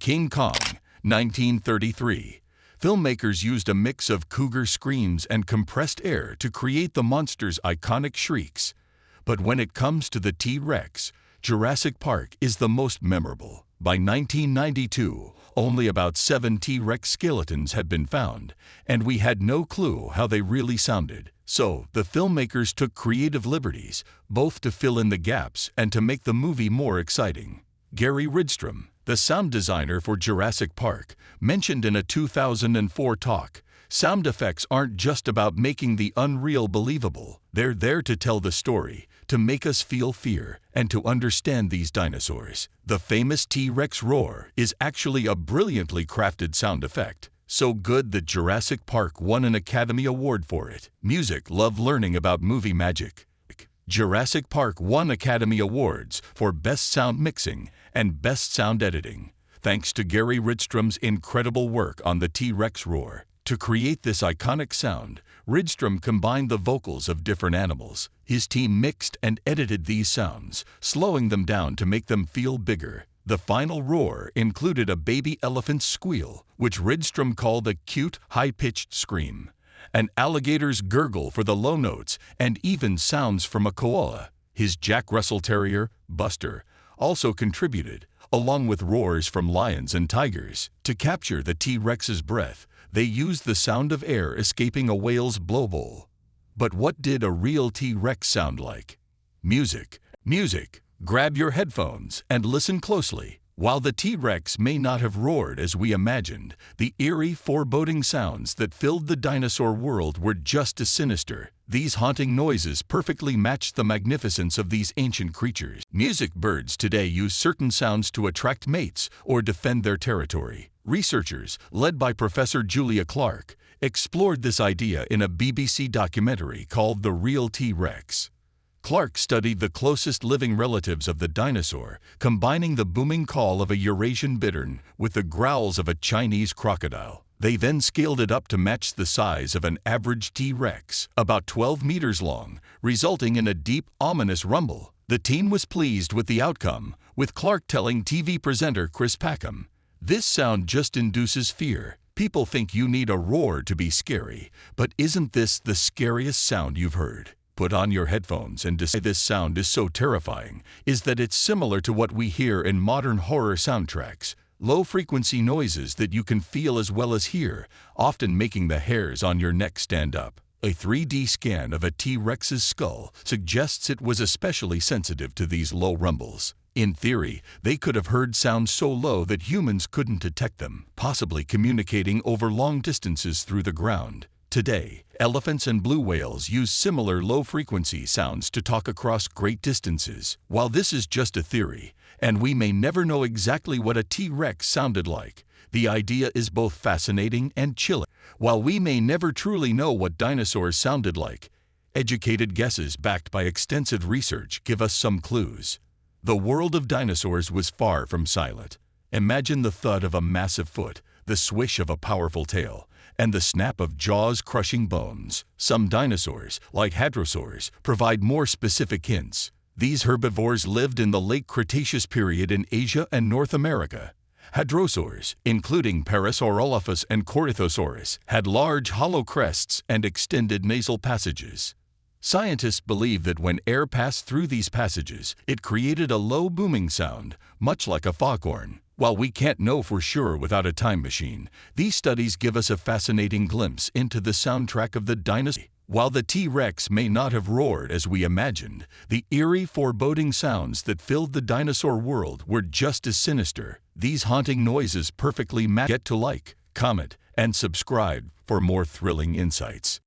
King Kong, 1933. Filmmakers used a mix of cougar screams and compressed air to create the monster's iconic shrieks. But when it comes to the T-Rex, Jurassic Park is the most memorable. By 1992, only about 7 T-Rex skeletons had been found, and we had no clue how they really sounded. So, the filmmakers took creative liberties, both to fill in the gaps and to make the movie more exciting. Gary Rydstrom, the sound designer for Jurassic Park, mentioned in a 2004 talk, "Sound effects aren't just about making the unreal believable. They're there to tell the story, to make us feel fear, and to understand these dinosaurs." The famous T-Rex roar is actually a brilliantly crafted sound effect, so good that Jurassic Park won an Academy Award for it. Music love learning about movie magic. Jurassic Park won Academy Awards for Best Sound Mixing and Best Sound Editing, thanks to Gary Rydstrom's incredible work on the T-Rex roar. To create this iconic sound, Rydstrom combined the vocals of different animals. His team mixed and edited these sounds, slowing them down to make them feel bigger. The final roar included a baby elephant's squeal, which Rydstrom called a cute, high-pitched scream, an alligator's gurgle for the low notes, and even sounds from a koala. His Jack Russell Terrier, Buster, also contributed, along with roars from lions and tigers. To capture the T-Rex's breath, they used the sound of air escaping a whale's blowhole. But what did a real T-Rex sound like? Music. Music. Grab your headphones and listen closely. While the T-Rex may not have roared as we imagined, the eerie, foreboding sounds that filled the dinosaur world were just as sinister. These haunting noises perfectly matched the magnificence of these ancient creatures. Music birds today use certain sounds to attract mates or defend their territory. Researchers, led by Professor Julia Clark, explored this idea in a BBC documentary called The Real T-Rex. Clark studied the closest living relatives of the dinosaur, combining the booming call of a Eurasian bittern with the growls of a Chinese crocodile. They then scaled it up to match the size of an average T-Rex, about 12 meters long, resulting in a deep, ominous rumble. The team was pleased with the outcome, with Clark telling TV presenter Chris Packham, "This sound just induces fear. People think you need a roar to be scary, but isn't this the scariest sound you've heard? Put on your headphones and decide this sound is so terrifying is that it's similar to what we hear in modern horror soundtracks. Low-frequency noises that you can feel as well as hear, often making the hairs on your neck stand up." A 3D scan of a T-Rex's skull suggests it was especially sensitive to these low rumbles. In theory, they could have heard sounds so low that humans couldn't detect them, possibly communicating over long distances through the ground. Today, elephants and blue whales use similar low-frequency sounds to talk across great distances. While this is just a theory, and we may never know exactly what a T-Rex sounded like, the idea is both fascinating and chilling. While we may never truly know what dinosaurs sounded like, educated guesses backed by extensive research give us some clues. The world of dinosaurs was far from silent. Imagine the thud of a massive foot, the swish of a powerful tail, and the snap of jaws crushing bones. Some dinosaurs, like hadrosaurs, provide more specific hints. These herbivores lived in the late Cretaceous period in Asia and North America. Hadrosaurs, including Parasaurolophus and Corythosaurus, had large hollow crests and extended nasal passages. Scientists believe that when air passed through these passages, it created a low booming sound, much like a foghorn. While we can't know for sure without a time machine, these studies give us a fascinating glimpse into the soundtrack of the dinosaur. While the T-Rex may not have roared as we imagined, the eerie, foreboding sounds that filled the dinosaur world were just as sinister. These haunting noises perfectly match. Get to like, comment, and subscribe for more thrilling insights.